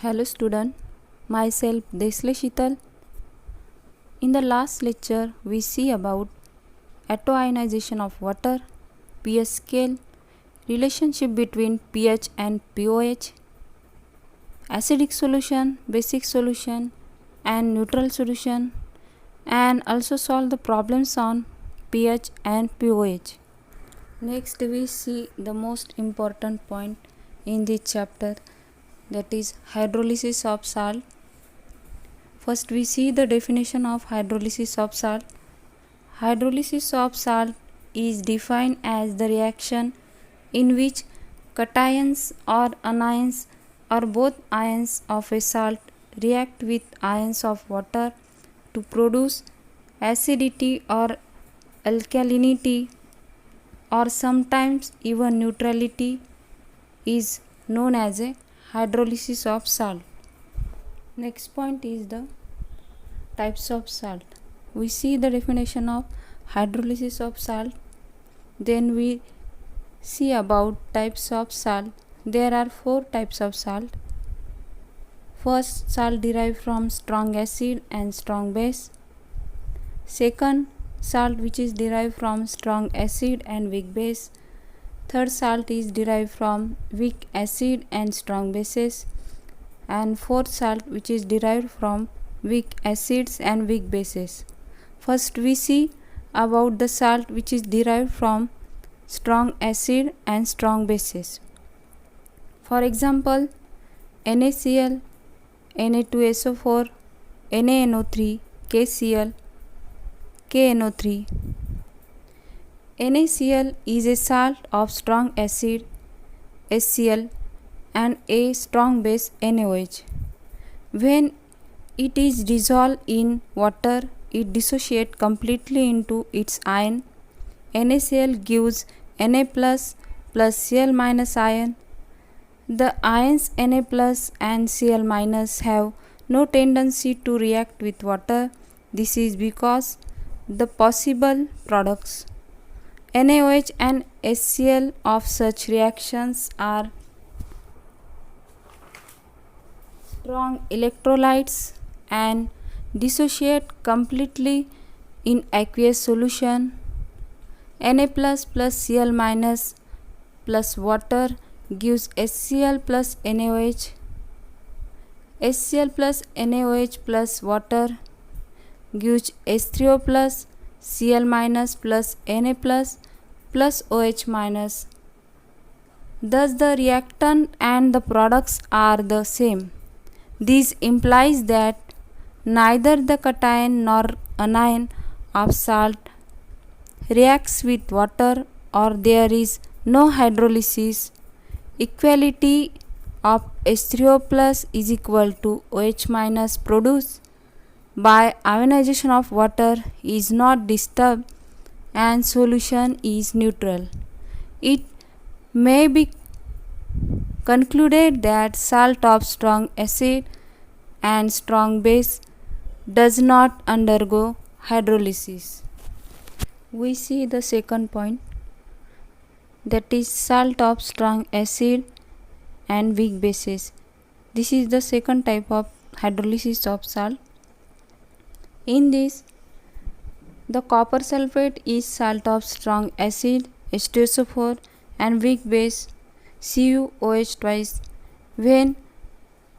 Hello student, myself Desle Shital. In the last lecture we see about atoionization of water, pH scale, relationship between pH and pOH, acidic solution, basic solution and neutral solution, and also solve the problems on pH and pOH. Next we see the most important point in this chapter, that is hydrolysis of salt. First we see the definition of hydrolysis of salt. Hydrolysis of salt is defined as the reaction in which cations or anions or both ions of a salt react with ions of water to produce acidity or alkalinity, or sometimes even neutrality, is known as a hydrolysis of salt. Next point is the types of salt. We see the definition of hydrolysis of salt. Then we see about types of salt. There are 4 types of salt. First, salt derived from strong acid and strong base. Second, salt which is derived from strong acid and weak base. Third, salt is derived from weak acid and strong bases. And fourth, salt which is derived from weak acids and weak bases. First we see about the salt which is derived from strong acid and strong bases. For example, NaCl, Na2SO4, NaNO3, KCl, KNO3. NaCl is a salt of strong acid HCl and a strong base NaOH. When it is dissolved in water, it dissociates completely into its ion. NaCl gives Na plus Cl minus ion. The ions Na plus and Cl minus have no tendency to react with water. This is because the possible products NaOH and HCl of such reactions are strong electrolytes and dissociate completely in aqueous solution. Na plus Cl minus plus water gives HCl plus NaOH. HCl plus NaOH plus water gives H3O plus Cl minus plus Na plus OH minus. Thus the reactant and the products are the same. This implies that neither the cation nor anion of salt reacts with water, or there is no hydrolysis. Equality of H3O plus is equal to OH minus produced by ionization of water is not disturbed and solution is neutral. It may be concluded that salt of strong acid and strong base does not undergo hydrolysis. We see the second point, that is salt of strong acid and weak bases. This is the second type of hydrolysis of salt. In this, the copper sulfate is salt of strong acid H2SO4 and weak base CuOH twice. When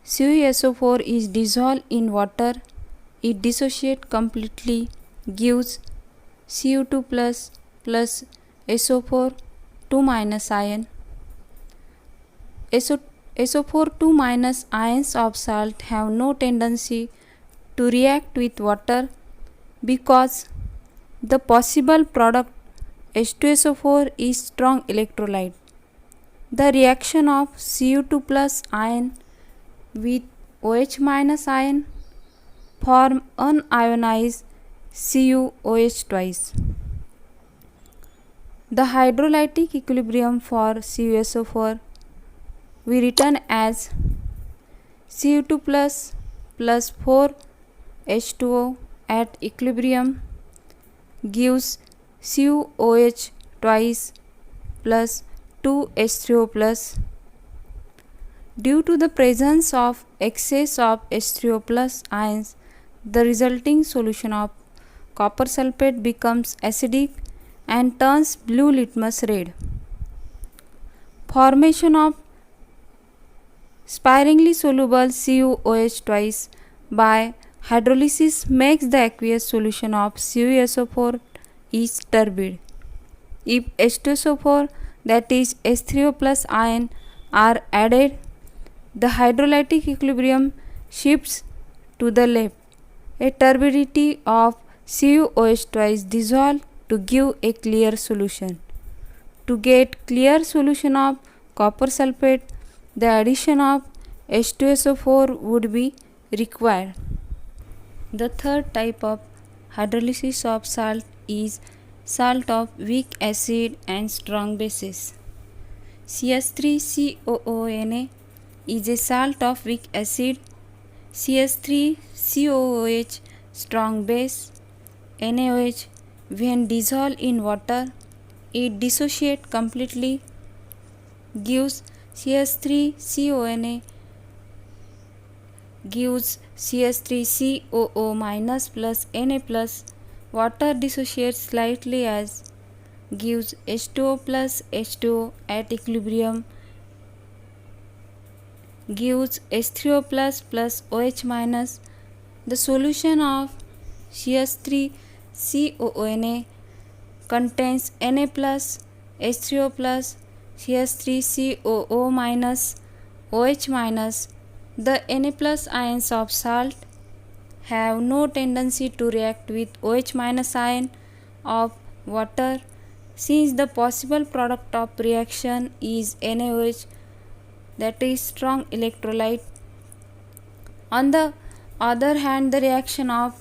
CuSO4 is dissolved in water, it dissociates completely, gives Cu2 plus SO4 2 minus ion. SO4 2 minus ions of salt have no tendency to react with water because the possible product H2SO4 is strong electrolyte. The reaction of Cu2 plus ion with OH minus ion form unionized CuOH twice. The hydrolytic equilibrium for CuSO4 we written as Cu2 plus 4 H2O at equilibrium gives CuOH twice plus 2 H3O plus. Due to the presence of excess of H3O plus ions, the resulting solution of copper sulfate becomes acidic and turns blue litmus red. Formation of sparingly soluble CuOH twice by hydrolysis makes the aqueous solution of CuSO4 is turbid. If H2SO4, that is H3O plus ion, are added, the hydrolytic equilibrium shifts to the left. A turbidity of CuOH twice dissolved to give a clear solution. To get clear solution of copper sulfate, the addition of H2SO4 would be required. The third type of hydrolysis of salt is salt of weak acid and strong bases. CS3COONA is a salt of weak acid. CS3COOH strong base. NaOH, when dissolved in water, it dissociates completely, gives CS3CONA, gives CS3COO minus plus Na plus. Water dissociates slightly as gives H2O plus H2O at equilibrium, gives H3O plus plus OH minus. The solution of CS3COONA contains Na plus, H3O plus, CS3COO minus, OH minus. The Na plus ions of salt have no tendency to react with OH minus ion of water, since the possible product of reaction is NaOH, that is strong electrolyte. On the other hand, the reaction of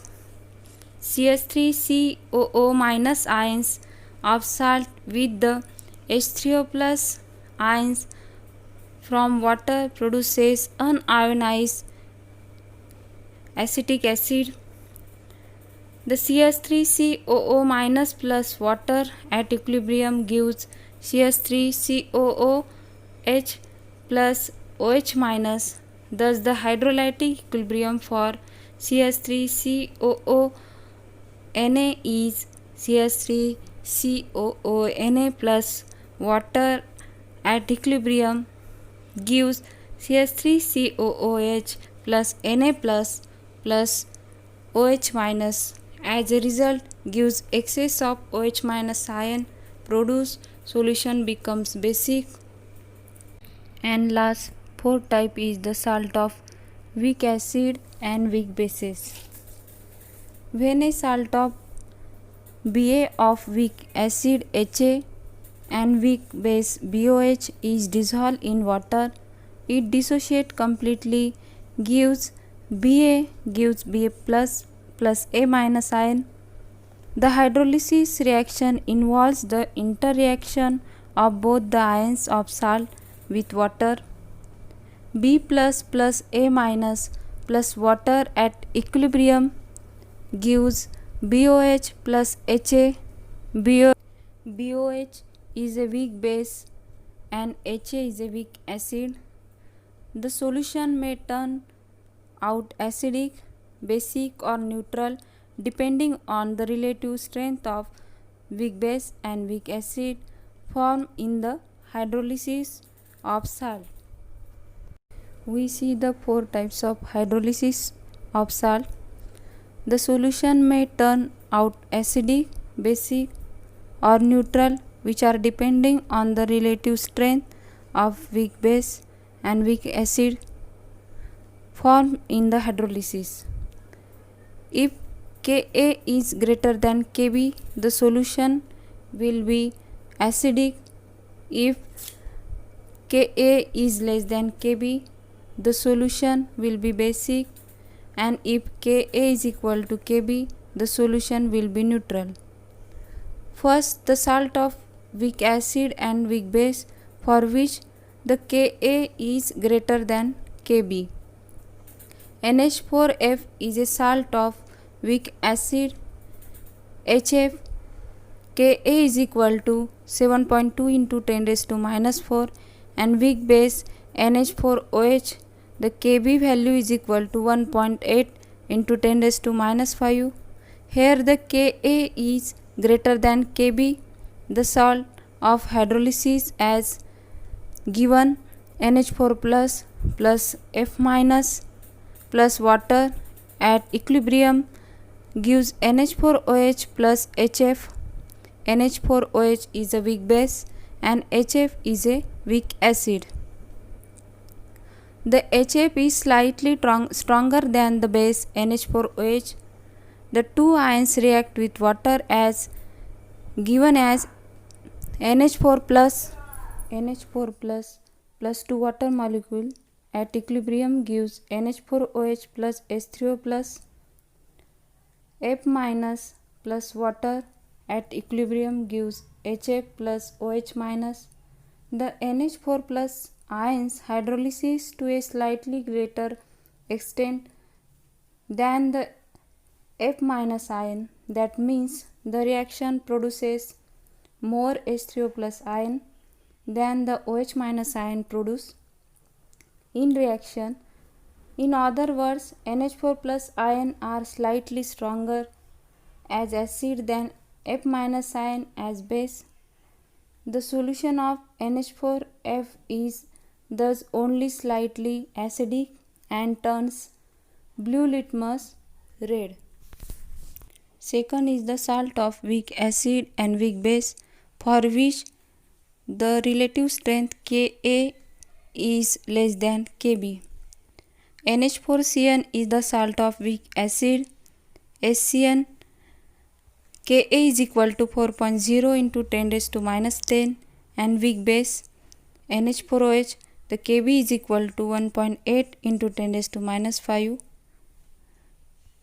CS3COO minus ions of salt with the H3O plus ions from water produces unionized acetic acid. The CS3COO minus plus water at equilibrium gives CS3COOH plus OH minus. Thus, the hydrolytic equilibrium for CS3COONA is CS3COONA plus water at equilibrium gives CS3COOH plus Na plus OH minus. As a result, gives excess of OH minus ion, produce solution becomes basic. And last, fourth type is the salt of weak acid and weak bases. When a salt of Ba of weak acid Ha and weak base BOH is dissolved in water, it dissociates completely, gives Ba plus A minus ion. The hydrolysis reaction involves the interaction of both the ions of salt with water. B plus A minus plus water at equilibrium gives BOH plus HA. BOH is a weak base and HA is a weak acid. The solution may turn out acidic, basic or neutral depending on the relative strength of weak base and weak acid formed in the hydrolysis of salt. We see the four types of hydrolysis of salt. The solution may turn out acidic, basic or neutral, which are depending on the relative strength of weak base and weak acid formed in the hydrolysis. If Ka is greater than Kb, the solution will be acidic. If Ka is less than Kb, the solution will be basic, and if Ka is equal to Kb, the solution will be neutral. First, the salt of weak acid and weak base for which the Ka is greater than Kb. NH4F is a salt of weak acid HF. Ka is equal to 7.2 into 10 raised to minus 4, and weak base NH4OH, the Kb value is equal to 1.8 into 10 raised to minus 5. Here the Ka is greater than Kb. The salt of hydrolysis as given NH4 plus F minus plus water at equilibrium gives NH4OH plus HF. NH4OH is a weak base and HF is a weak acid. The HF is slightly stronger than the base NH4OH. The two ions react with water as given as NH4 plus 2 water molecule at equilibrium gives NH4OH plus H3O plus F minus plus water at equilibrium gives HF plus OH minus. The NH4 plus ions hydrolysis to a slightly greater extent than the F minus ion. That means the reaction produces more H3O plus ion than the OH minus ion produce in reaction. In other words, NH4 plus ion are slightly stronger as acid than F minus ion as base. The solution of NH4F is thus only slightly acidic and turns blue litmus red. Second is the salt of weak acid and weak base, for which the relative strength Ka is less than Kb. NH4Cn is the salt of weak acid. HCN Ka is equal to 4.0 into 10 raised to minus 10 and weak base NH4OH, the Kb is equal to 1.8 into 10 raised to minus 5,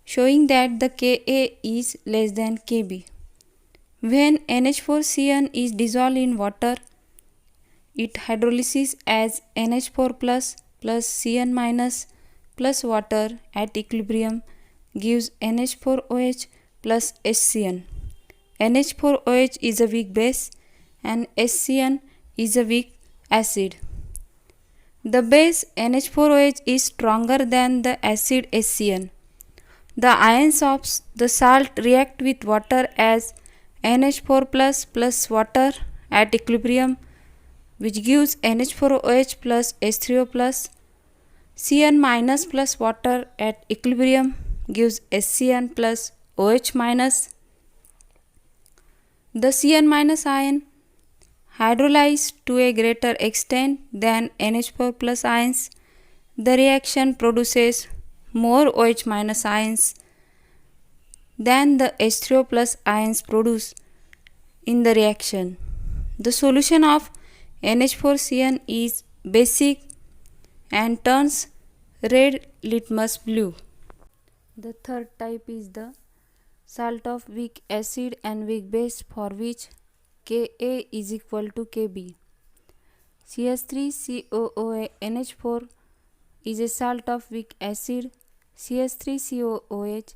showing that the Ka is less than Kb. When NH4Cn is dissolved in water, it hydrolyzes as NH4 plus Cn minus plus water at equilibrium gives NH4OH plus HCN. NH4OH is a weak base and HCN is a weak acid. The base NH4OH is stronger than the acid HCN. The ions of the salt react with water as NH4 plus water at equilibrium, which gives NH4OH plus H3O plus. Cn minus plus water at equilibrium gives HCN plus OH minus. The Cn minus ion hydrolyzed to a greater extent than NH4 plus ions. The reaction produces more OH minus ions than the H3O plus ions produce in the reaction. The solution of NH4Cn is basic and turns red litmus blue. The third type is the salt of weak acid and weak base, for which Ka is equal to Kb. CH3COONH4 is a salt of weak acid. CH3COOH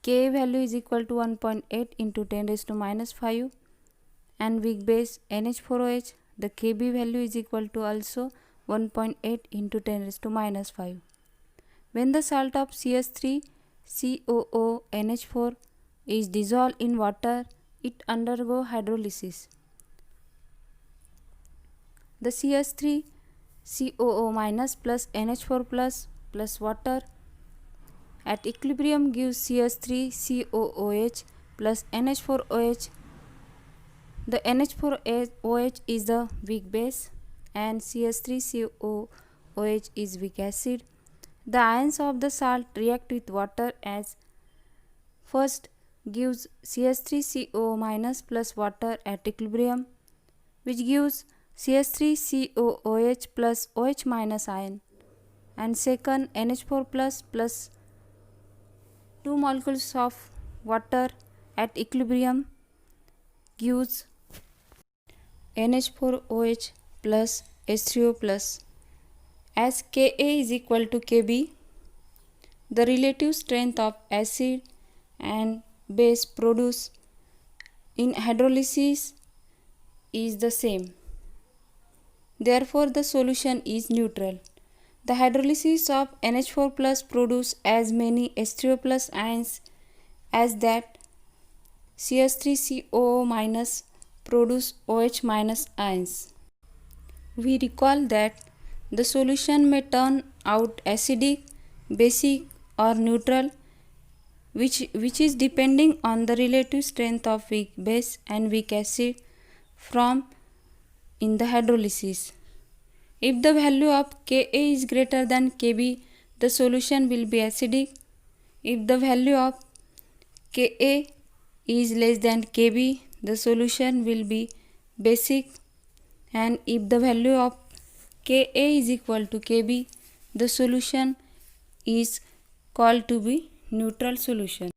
Ka value is equal to 1.8 into 10 raised to minus 5 and weak base NH4OH, the Kb value is equal to also 1.8 into 10 raised to minus 5. When the salt of CH3COONH4 is dissolved in water, it undergoes hydrolysis. The CH3COO minus plus NH4 plus water at equilibrium gives CH3COOH plus NH4OH. The NH4OH is the weak base and CH3COOH is weak acid. The ions of the salt react with water as first gives CH3CO minus plus water at equilibrium, which gives CH3COOH plus OH minus ion, and second NH4 plus 2 molecules of water at equilibrium gives NH4OH plus H3O plus. As Ka is equal to Kb, the relative strength of acid and base produced in hydrolysis is the same. Therefore, the solution is neutral. The hydrolysis of NH4 plus produce as many H3O plus ions as that CH3COO minus produce OH minus ions. We recall that the solution may turn out acidic, basic or neutral, which is depending on the relative strength of weak base and weak acid from in the hydrolysis. If the value of Ka is greater than Kb, the solution will be acidic. If the value of Ka is less than Kb, the solution will be basic. And if the value of Ka is equal to Kb, the solution is called to be neutral solution.